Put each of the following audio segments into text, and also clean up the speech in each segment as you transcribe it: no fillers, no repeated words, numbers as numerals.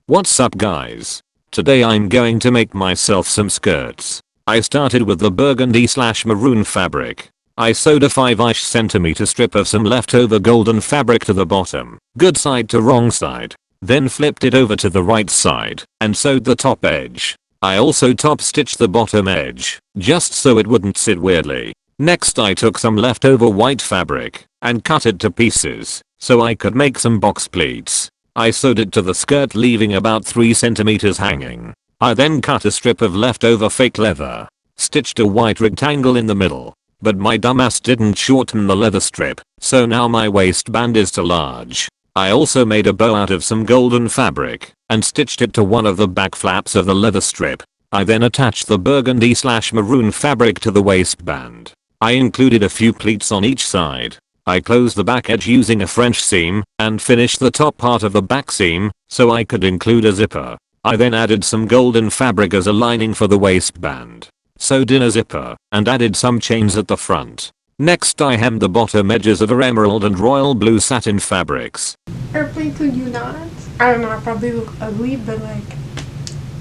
What's up guys? Today I'm going to make myself some skirts. I started with the burgundy/maroon fabric. I sewed a 5-ish centimeter strip of some leftover golden fabric to the bottom, good side to wrong side. Then flipped it over to the right side and sewed the top edge. I also top stitched the bottom edge, just so it wouldn't sit weirdly. Next I took some leftover white fabric and cut it to pieces so I could make some box pleats. I sewed it to the skirt leaving about 3 centimeters hanging. I then cut a strip of leftover fake leather, stitched a white rectangle in the middle, but my dumbass didn't shorten the leather strip, so now my waistband is too large. I also made a bow out of some golden fabric and stitched it to one of the back flaps of the leather strip. I then attached the burgundy/maroon fabric to the waistband. I included a few pleats on each side. I closed the back edge using a French seam and finished the top part of the back seam so I could include a zipper. I then added some golden fabric as a lining for the waistband, sewed in a zipper, and added some chains at the front. Next I hemmed the bottom edges of emerald and royal blue satin fabrics. Airplane to you not? I don't know, I probably look ugly, but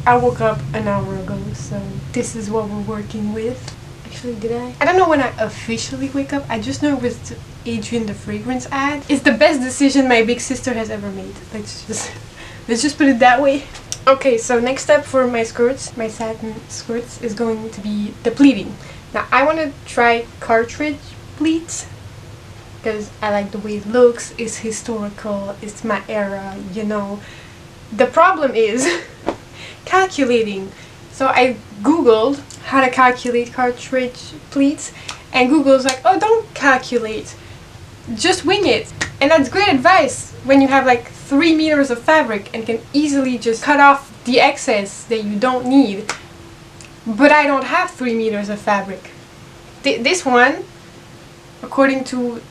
I woke up an hour ago, so this is what we're working with. Actually, did I? I don't know when I officially wake up. I just know it was the Adrian the Fragrance ad. It's the best decision my big sister has ever made. Let's just put it that way. Okay, so next step for my skirts, my satin skirts, is going to be the pleating. Now I want to try cartridge pleats because I like the way it looks. It's historical. It's my era, you know. The problem is calculating. So I googled how to calculate cartridge pleats, and Google's like, oh, don't calculate, just wing it. And that's great advice when you have like 3 meters of fabric and can easily just cut off the excess that you don't need. But I don't have 3 meters of fabric. This one, according to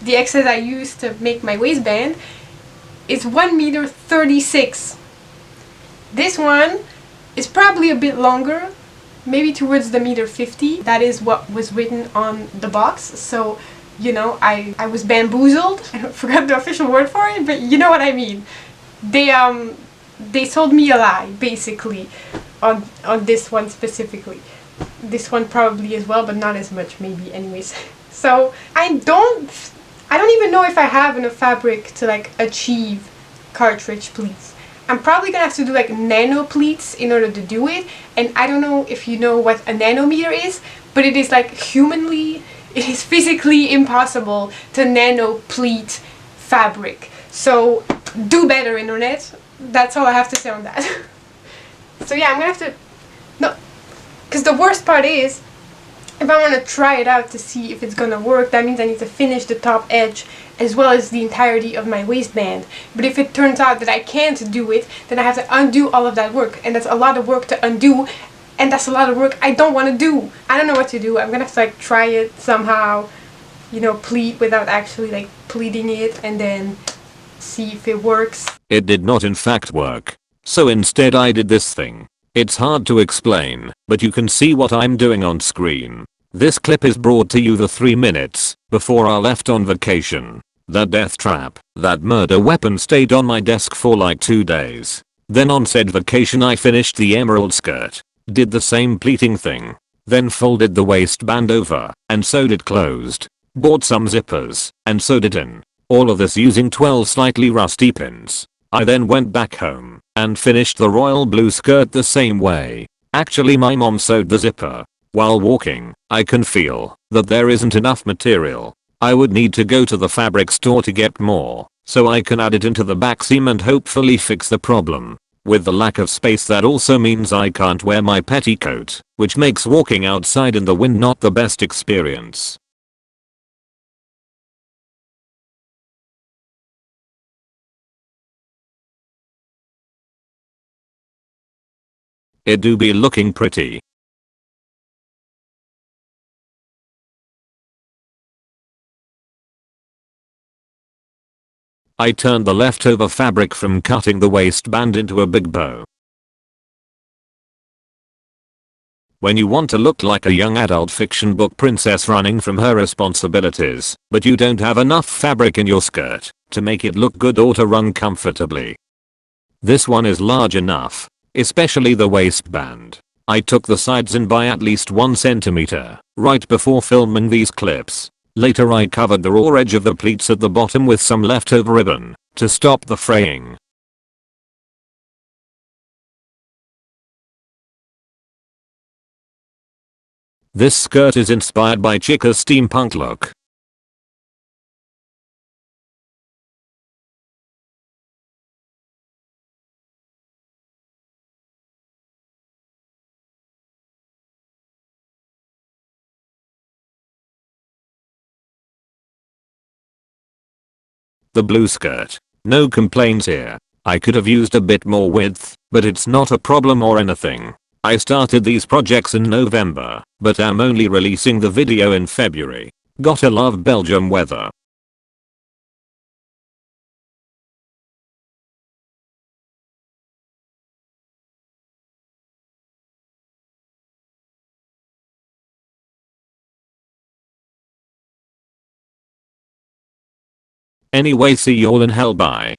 the excess I used to make my waistband, is 1 meter 36. This one is probably a bit longer, maybe towards the meter 50. That is what was written on the box. So, you know, I was bamboozled. I forgot the official word for it, but you know what I mean. They sold me a lie, basically, on this one specifically. This one probably as well, but not as much maybe anyways. So I don't even know if I have enough fabric to like achieve cartridge pleats. I'm probably gonna have to do like nano pleats in order to do it, and I don't know if you know what a nanometer is, but it is like it is physically impossible to nano pleat fabric. So do better, internet. That's all I have to say on that. So yeah, I'm gonna have to, no, because the worst part is, if I want to try it out to see if it's gonna work, that means I need to finish the top edge as well as the entirety of my waistband. But if it turns out that I can't do it, then I have to undo all of that work, and that's a lot of work to undo, and that's a lot of work I don't want to do. I don't know what to do. I'm gonna have to like try it somehow, you know, pleat without actually like pleating it, and then see if it works. It did not in fact work. So instead I did this thing. It's hard to explain, but you can see what I'm doing on screen. This clip is brought to you the 3 minutes before I left on vacation. That death trap, that murder weapon stayed on my desk for like 2 days. Then on said vacation I finished the emerald skirt, did the same pleating thing, then folded the waistband over and sewed it closed, bought some zippers and sewed it in. All of this using 12 slightly rusty pins. I then went back home and finished the royal blue skirt the same way. Actually my mom sewed the zipper. While walking, I can feel that there isn't enough material. I would need to go to the fabric store to get more, so I can add it into the back seam and hopefully fix the problem. With the lack of space, that also means I can't wear my petticoat, which makes walking outside in the wind not the best experience. It do be looking pretty. I turned the leftover fabric from cutting the waistband into a big bow. When you want to look like a young adult fiction book princess running from her responsibilities, but you don't have enough fabric in your skirt to make it look good or to run comfortably. This one is large enough, especially the waistband. I took the sides in by at least 1 centimeter right before filming these clips. Later I covered the raw edge of the pleats at the bottom with some leftover ribbon to stop the fraying. This skirt is inspired by Chica's steampunk look. The blue skirt. No complaints here. I could have used a bit more width, but it's not a problem or anything. I started these projects in November, but am only releasing the video in February. Gotta love Belgium weather. Anyway, see y'all in hell, bye.